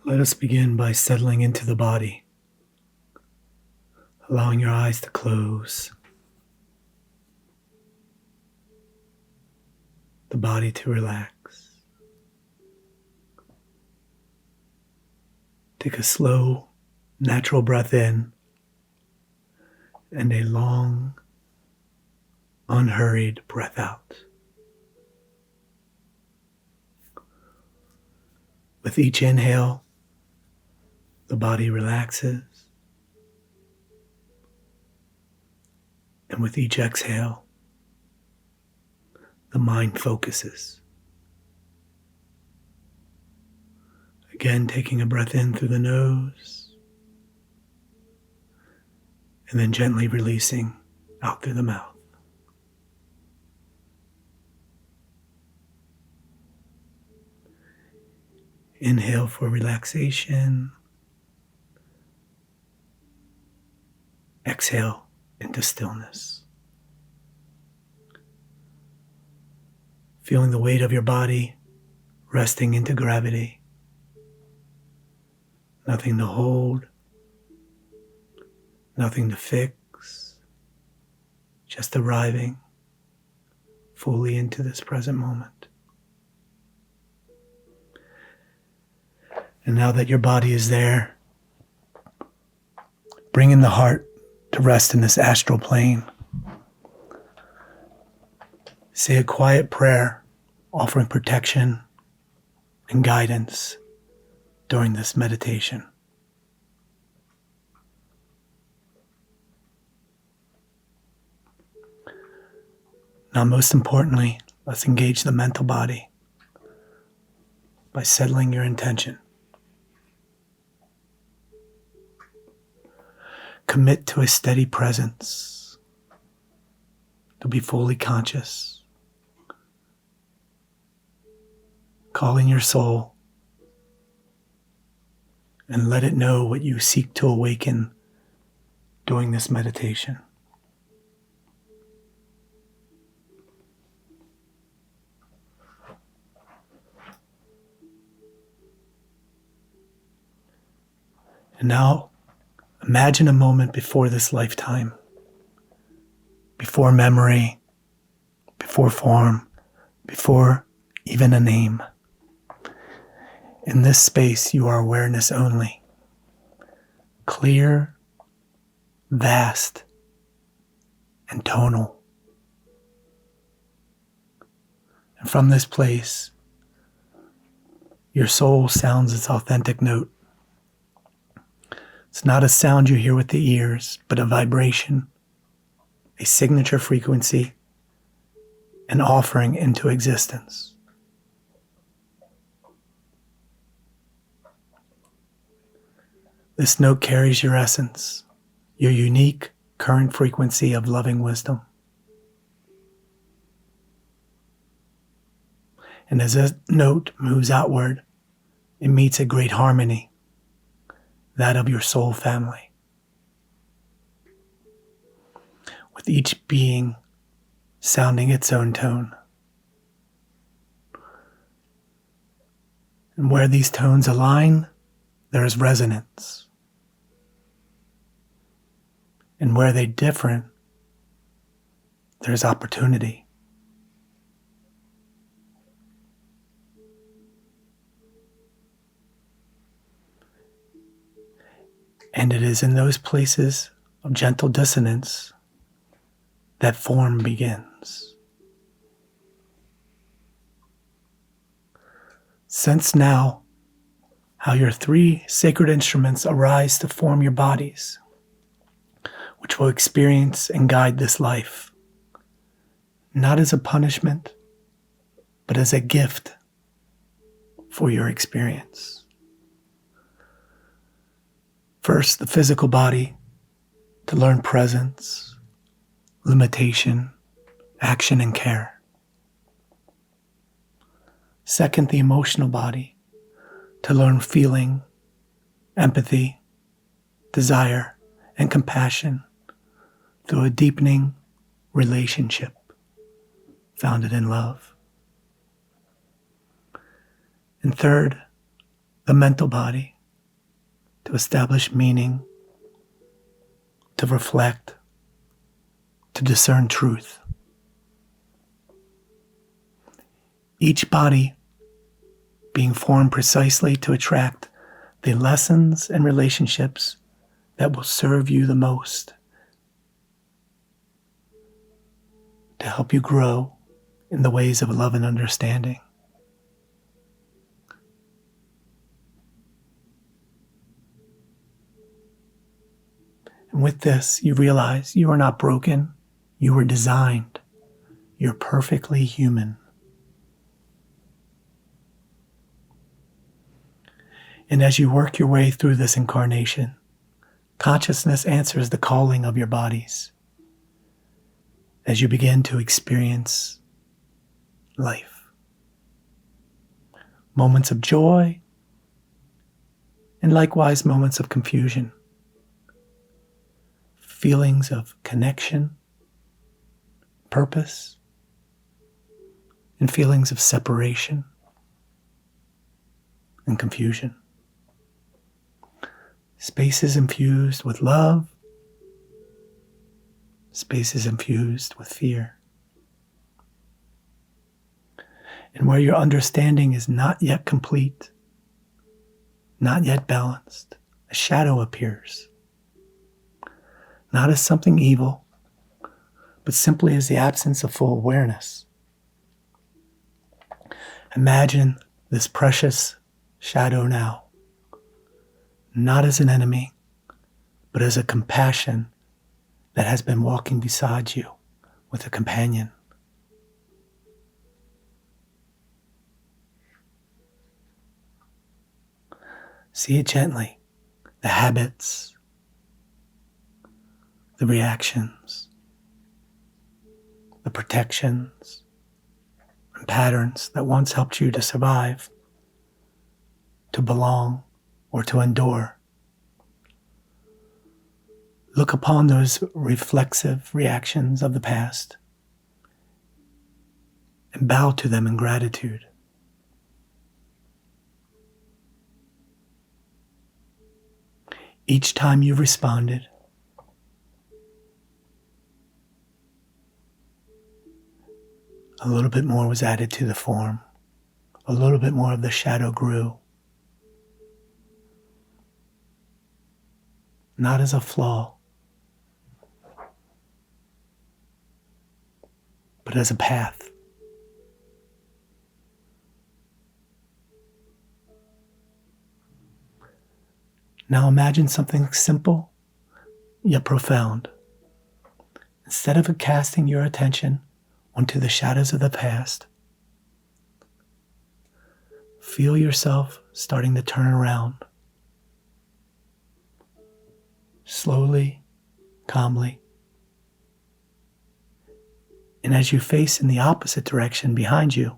Let us begin by settling into the body, allowing your eyes to close, the body to relax. Take a slow, natural breath in and a long, unhurried breath out. With each inhale, the body relaxes, and with each exhale, the mind focuses. Again, taking a breath in through the nose, and then gently releasing out through the mouth. Inhale for relaxation. Exhale into stillness. Feeling the weight of your body resting into gravity. Nothing to hold, nothing to fix, just arriving fully into this present moment. And now that your body is there, bring in the heart to rest in this astral plane. Say a quiet prayer offering protection and guidance during this meditation. Now, most importantly, let's engage the mental body by settling your intention. Commit to a steady presence, to be fully conscious. Call in your soul and let it know what you seek to awaken during this meditation. And now, imagine a moment before this lifetime, before memory, before form, before even a name. In this space, you are awareness only. Clear, vast, and tonal. And from this place, your soul sounds its authentic note. It's not a sound you hear with the ears, but a vibration, a signature frequency, an offering into existence. This note carries your essence, your unique current frequency of loving wisdom. And as this note moves outward, it meets a great harmony, that of your soul family. With each being sounding its own tone. And where these tones align, there is resonance. And where they differ, there's opportunity. And it is in those places of gentle dissonance that form begins. Sense now how your three sacred instruments arise to form your bodies, which will experience and guide this life, not as a punishment, but as a gift for your experience. First, the physical body to learn presence, limitation, action, and care. Second, the emotional body to learn feeling, empathy, desire, and compassion through a deepening relationship founded in love. And third, the mental body to establish meaning, to reflect, to discern truth. Each body being formed precisely to attract the lessons and relationships that will serve you the most, to help you grow in the ways of love and understanding. And with this, you realize you are not broken. You were designed. You're perfectly human. And as you work your way through this incarnation, consciousness answers the calling of your bodies as you begin to experience life. Moments of joy, and likewise moments of confusion. Feelings of connection, purpose, and feelings of separation and confusion. Spaces infused with love, spaces infused with fear. And where your understanding is not yet complete, not yet balanced, a shadow appears. Not as something evil, but simply as the absence of full awareness. Imagine this precious shadow now, not as an enemy, but as a compassion that has been walking beside you with a companion. See it gently, the habits, the reactions, the protections, and patterns that once helped you to survive, to belong, or to endure. Look upon those reflexive reactions of the past and bow to them in gratitude. Each time you've responded, a little bit more was added to the form. A little bit more of the shadow grew. Not as a flaw, but as a path. Now imagine something simple yet profound. Instead of casting your attention onto the shadows of the past, feel yourself starting to turn around. Slowly, calmly. And as you face in the opposite direction behind you,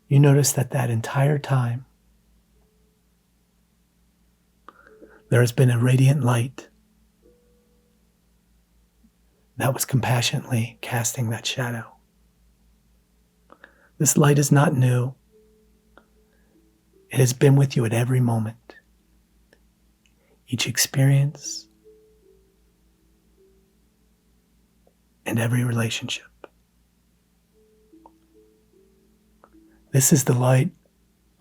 you notice that entire time there has been a radiant light that was compassionately casting that shadow. This light is not new. It has been with you at every moment, each experience, and every relationship. This is the light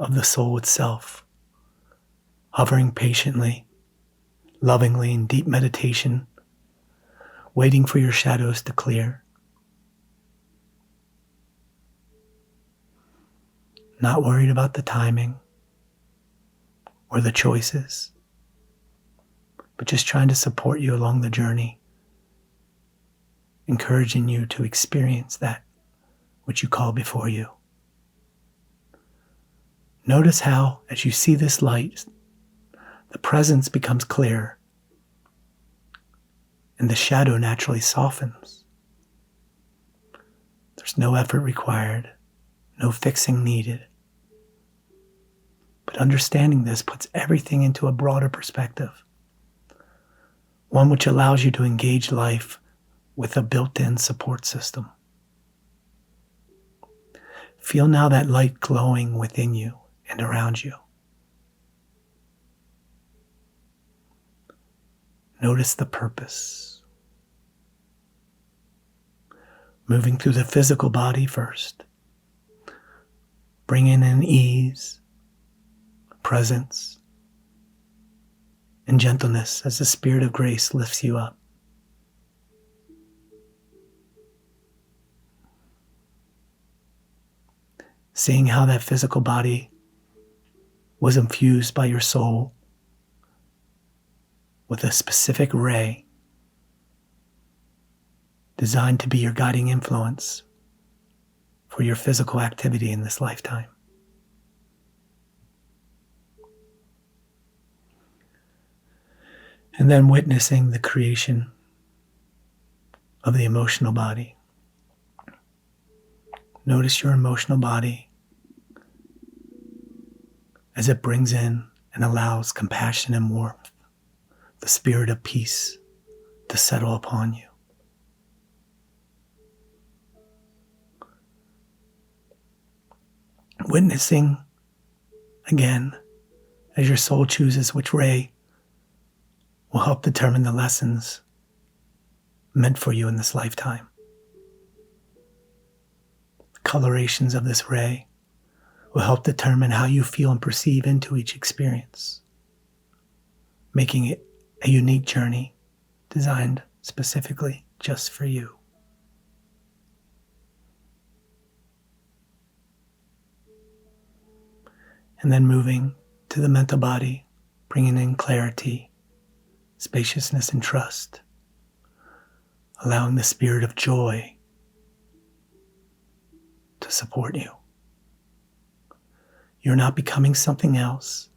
of the soul itself, hovering patiently, lovingly in deep meditation, waiting for your shadows to clear. Not worried about the timing or the choices, but just trying to support you along the journey, encouraging you to experience that which you call before you. Notice how, as you see this light, the presence becomes clear and the shadow naturally softens. There's no effort required, no fixing needed. But understanding this puts everything into a broader perspective, one which allows you to engage life with a built-in support system. Feel now that light glowing within you and around you. Notice the purpose. Moving through the physical body first. Bring in an ease, presence, and gentleness as the Spirit of grace lifts you up. Seeing how that physical body was infused by your soul with a specific ray designed to be your guiding influence for your physical activity in this lifetime. And then witnessing the creation of the emotional body. Notice your emotional body as it brings in and allows compassion and warmth, the spirit of peace to settle upon you. Witnessing again as your soul chooses which ray will help determine the lessons meant for you in this lifetime. The colorations of this ray will help determine how you feel and perceive into each experience, making it a unique journey designed specifically just for you. And then moving to the mental body, bringing in clarity, spaciousness, and trust, allowing the spirit of joy to support you. You're not becoming something else.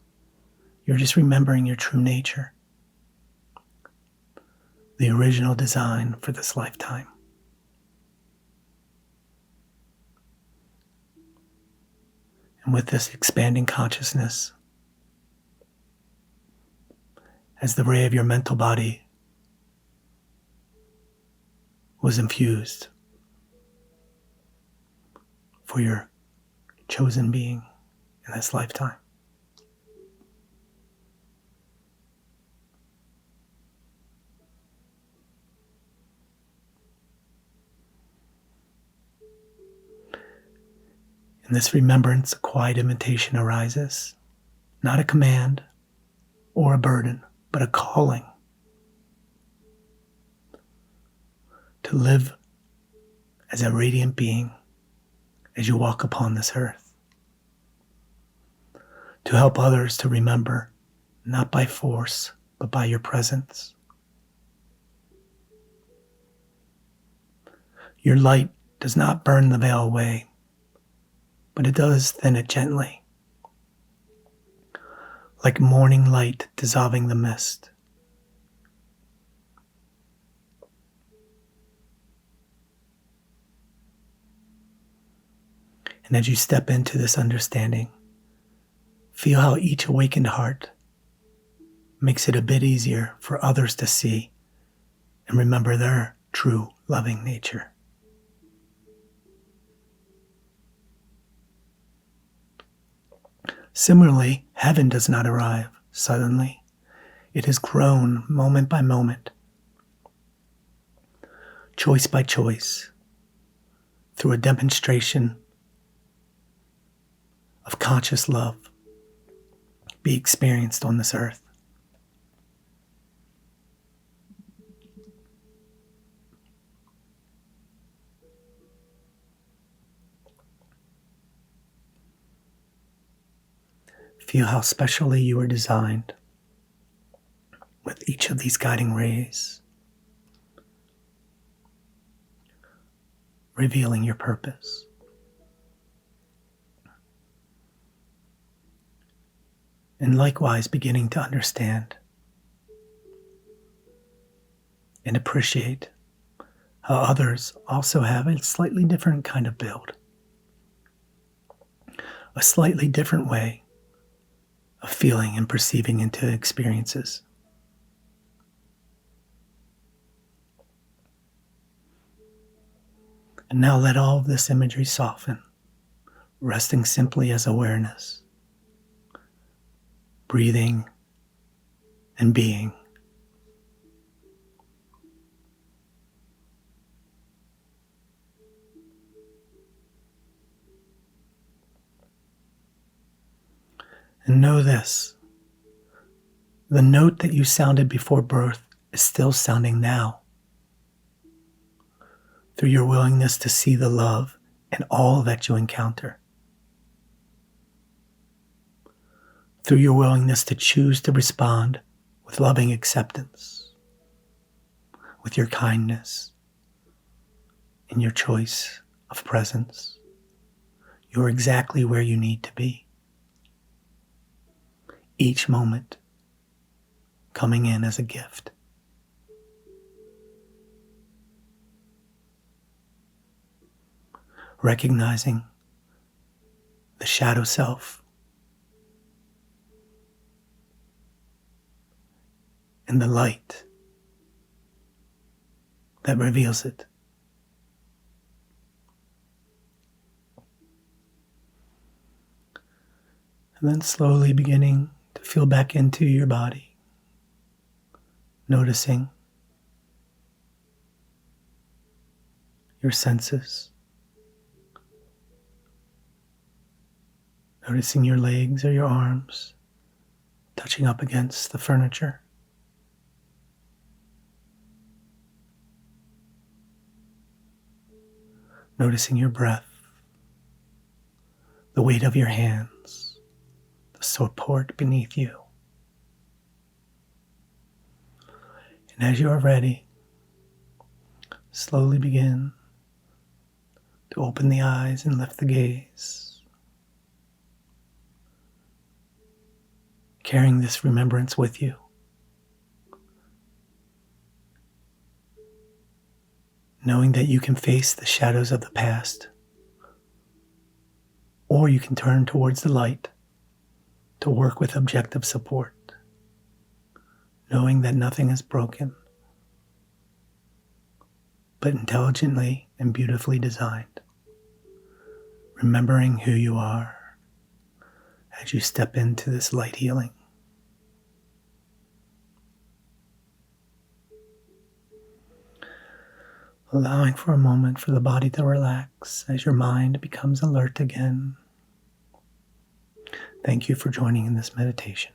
You're just remembering your true nature, the original design for this lifetime. And with this expanding consciousness, as the ray of your mental body was infused for your chosen being in this lifetime. In this remembrance, a quiet invitation arises, not a command or a burden, but a calling to live as a radiant being as you walk upon this earth, to help others to remember, not by force, but by your presence. Your light does not burn the veil away, but it does thin it gently, like morning light dissolving the mist. And as you step into this understanding, feel how each awakened heart makes it a bit easier for others to see and remember their true loving nature. Similarly, heaven does not arrive suddenly. It has grown moment by moment, choice by choice, through a demonstration of conscious love be experienced on this earth. Feel how specially you are designed with each of these guiding rays, revealing your purpose. And likewise beginning to understand and appreciate how others also have a slightly different kind of build, a slightly different way of feeling and perceiving into experiences. And now let all of this imagery soften, resting simply as awareness, breathing and being And know this: the note that you sounded before birth is still sounding now, through your willingness to see the love in all that you encounter, through your willingness to choose to respond with loving acceptance, with your kindness, in your choice of presence. You're exactly where you need to be. Each moment coming in as a gift. Recognizing the shadow self and the light that reveals it. And then slowly beginning to feel back into your body, noticing your senses, noticing your legs or your arms touching up against the furniture. Noticing your breath, the weight of your hands, the support beneath you. And as you are ready, slowly begin to open the eyes and lift the gaze, carrying this remembrance with you. Knowing that you can face the shadows of the past, or you can turn towards the light to work with objective support. Knowing that nothing is broken, but intelligently and beautifully designed. Remembering who you are as you step into this light healing. Allowing for a moment for the body to relax as your mind becomes alert again. Thank you for joining in this meditation.